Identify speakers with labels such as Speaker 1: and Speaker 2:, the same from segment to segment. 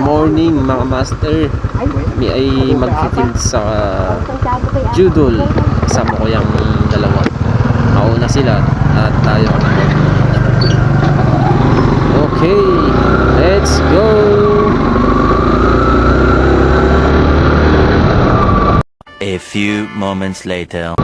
Speaker 1: morning mga master. Kami ay mag-field sa Judol. Kasama ko yung dalawa. Mauna sila at tayo naman. Okay, let's go.
Speaker 2: A few moments later.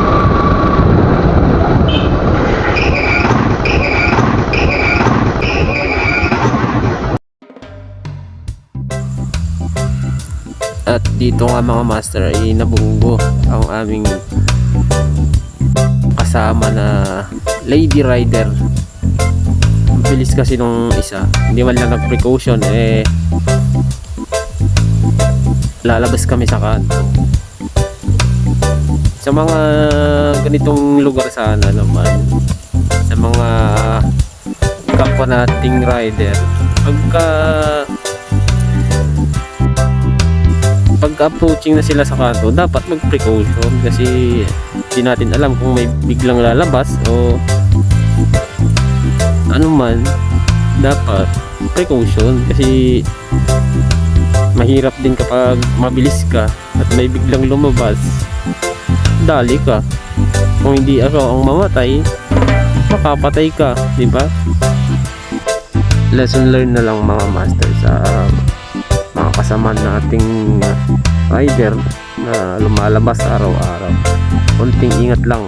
Speaker 1: At dito nga mga master ay nabunggo ang aming kasama na lady rider. Ang bilis kasi nung isa, hindi man lang nag-precaution lalabas kami sa kanto. Sa mga ganitong lugar sana naman, sa mga kapwa nating rider, pagka approaching na sila sa kanto, dapat mag-precaution kasi hindi natin alam kung may biglang lalabas o ano man. Dapat precaution kasi mahirap din kapag mabilis ka at may biglang lumabas, dali ka. Kung hindi ako ang mamatay, makapatay ka, di ba? Lesson learned na lang mga master sa mga kasama nating rider na lumalabas araw-araw. Konting ingat lang.